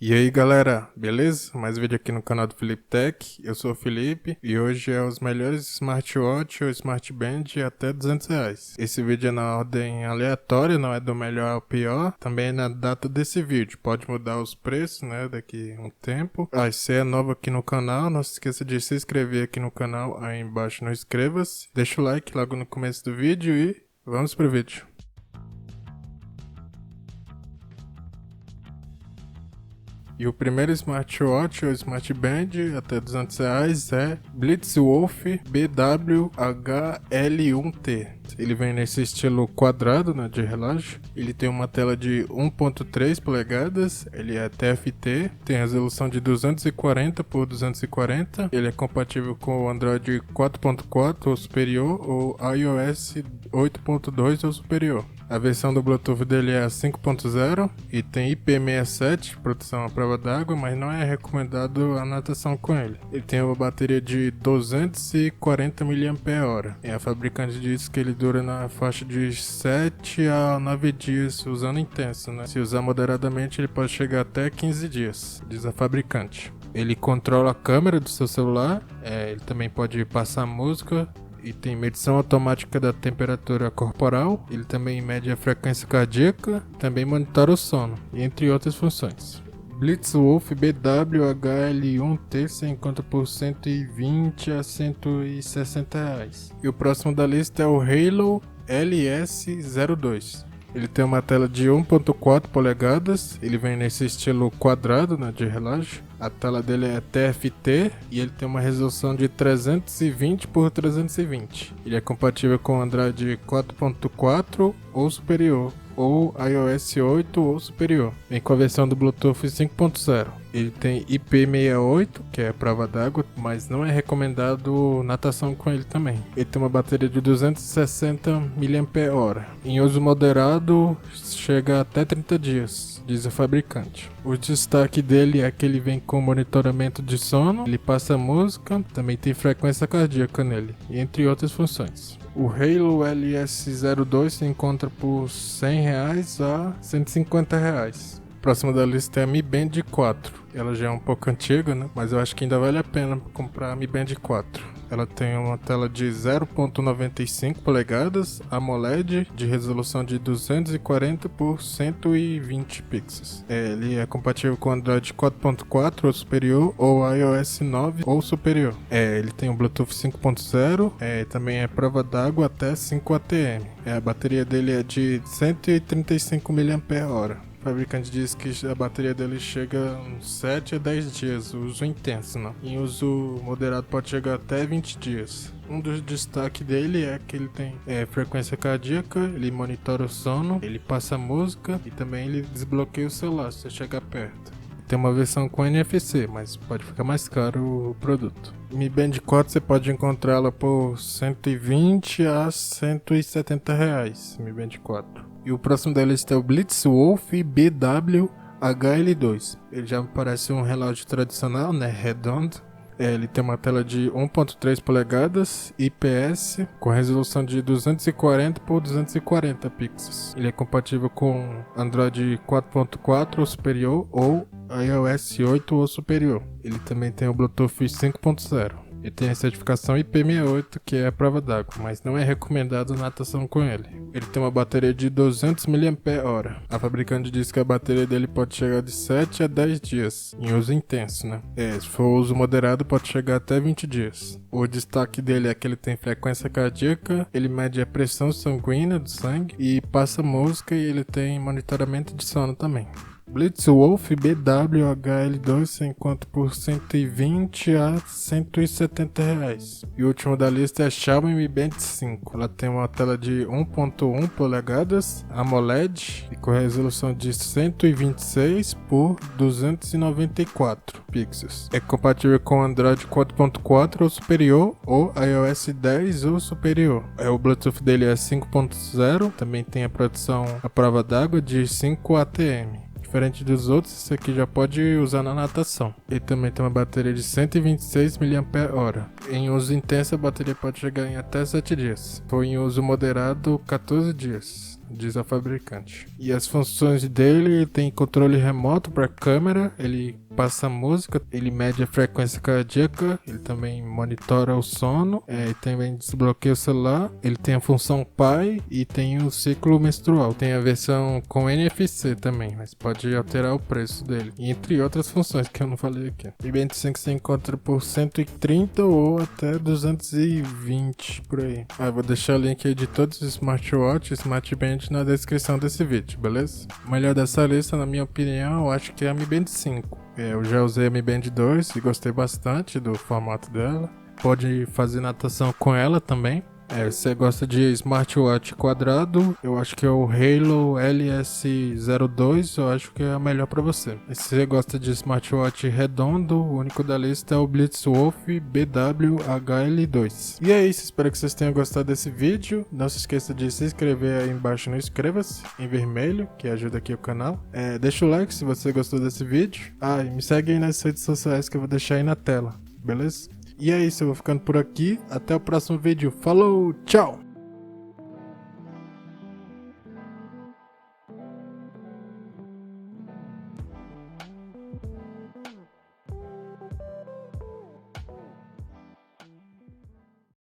E aí galera, beleza? Mais um vídeo aqui no canal do Felipe Tech. Eu sou o Felipe e hoje é os melhores smartwatch ou smartband até R$ 200. Esse vídeo é na ordem aleatória, não é do melhor ao pior. Também é na data desse vídeo, pode mudar os preços, né, daqui a um tempo. Se você é novo aqui no canal, não se esqueça de se inscrever aqui no canal, aí embaixo no inscreva-se. Deixa o like logo no começo do vídeo e vamos pro vídeo. E o primeiro smartwatch ou smartband até R$ 200 é Blitzwolf BWHL1T. Ele vem nesse estilo quadrado, né, de relógio. Ele tem uma tela de 1.3 polegadas, ele é TFT, tem resolução de 240 por 240. Ele é compatível com o Android 4.4 ou superior ou iOS 8.2 ou superior. A versão do Bluetooth dele é a 5.0 e tem IP67, proteção à prova d'água, mas não é recomendado a natação com ele. Ele tem uma bateria de 240 mAh. E a fabricante diz que ele dura na faixa de 7 a 9 dias usando intenso, né? Se usar moderadamente, ele pode chegar até 15 dias, diz a fabricante. Ele controla a câmera do seu celular, ele também pode passar música. E tem medição automática da temperatura corporal. Ele também mede a frequência cardíaca, também monitora o sono, entre outras funções. Blitzwolf BWHL1T você encontra por R$ 120 a R$ 160. E o próximo da lista é o Halo LS02. Ele tem uma tela de 1.4 polegadas, ele vem nesse estilo quadrado, né, de relógio. A tela dele é TFT e ele tem uma resolução de 320 por 320. Ele é compatível com Android 4.4 ou superior, ou iOS 8 ou superior. Vem com a versão do Bluetooth 5.0. Ele tem IP68, que é prova d'água, mas não é recomendado natação com ele também. Ele tem uma bateria de 260 mAh. Em uso moderado, chega até 30 dias, diz o fabricante. O destaque dele é que ele vem com monitoramento de sono, ele passa música, também tem frequência cardíaca nele, entre outras funções. O Halo LS02 se encontra por R$ 100 a R$ 150. Próximo da lista é a Mi Band 4. Ela já é um pouco antiga, né? Mas eu acho que ainda vale a pena comprar a Mi Band 4. Ela tem uma tela de 0.95 polegadas, AMOLED, de resolução de 240 por 120 pixels. Ele é compatível com Android 4.4 ou superior, ou iOS 9 ou superior. Ele tem um Bluetooth 5.0, também é prova d'água até 5 ATM. A bateria dele é de 135 mAh. O fabricante diz que a bateria dele chega uns 7 a 10 dias, uso intenso, né? Em uso moderado pode chegar até 20 dias. Um dos destaques dele é que ele tem frequência cardíaca, ele monitora o sono, ele passa música e também ele desbloqueia o celular se você chegar perto. Tem uma versão com NFC, mas pode ficar mais caro o produto. Mi Band 4 você pode encontrá-la por 120 a R$ 170, Mi Band 4. E o próximo da lista é o Blitzwolf BWHL2. Ele já parece um relógio tradicional, né, redondo. Ele tem uma tela de 1.3 polegadas, IPS, com resolução de 240 por 240 pixels. Ele é compatível com Android 4.4 ou superior ou iOS 8 ou superior. Ele também tem o Bluetooth 5.0. Ele tem a certificação IP68, que é a prova d'água, mas não é recomendado natação com ele. Ele tem uma bateria de 200 mAh. A fabricante diz que a bateria dele pode chegar de 7 a 10 dias, em uso intenso, né? Se for uso moderado, pode chegar até 20 dias. O destaque dele é que ele tem frequência cardíaca, ele mede a pressão sanguínea do sangue e passa música, e ele tem monitoramento de sono também. Blitzwolf BWHL2 se encontra por 120 a R$ 170. E o último da lista é a Xiaomi Mi Band 5. Ela tem uma tela de 1.1 polegadas, AMOLED, e com resolução de 126 por 294 pixels. É compatível com Android 4.4 ou superior, ou iOS 10 ou superior. O Bluetooth dele é 5.0, também tem a proteção à prova d'água de 5 ATM. Diferente dos outros, esse aqui já pode usar na natação. Ele também tem uma bateria de 126 mAh. Em uso intenso, a bateria pode chegar em até 7 dias. Ou em uso moderado, 14 dias. diz a fabricante. E as funções dele, tem controle remoto para câmera, ele passa música, ele mede a frequência cardíaca, ele também monitora o sono, e também desbloqueia o celular, ele tem a função pai e tem o ciclo menstrual. Tem a versão com NFC também, mas pode alterar o preço dele, entre outras funções que eu não falei aqui. Mi Band 5 você encontra por 130 ou até 220 por aí. Eu vou deixar o link aí de todos os smartwatch e smart band na descrição desse vídeo, beleza? O melhor dessa lista, na minha opinião, eu acho que é a Mi Band 5. Eu já usei a Mi Band 2 e gostei bastante do formato dela. Pode fazer natação com ela também. Se você gosta de smartwatch quadrado, eu acho que é o Halo LS02, eu acho que é a melhor para você. E se você gosta de smartwatch redondo, o único da lista é o Blitzwolf BWHL2. E é isso, espero que vocês tenham gostado desse vídeo. Não se esqueça de se inscrever aí embaixo no inscreva-se, em vermelho, que ajuda aqui o canal. Deixa o like se você gostou desse vídeo. E me segue aí nas redes sociais que eu vou deixar aí na tela, beleza? E é isso, eu vou ficando por aqui. Até o próximo vídeo. Falou, tchau!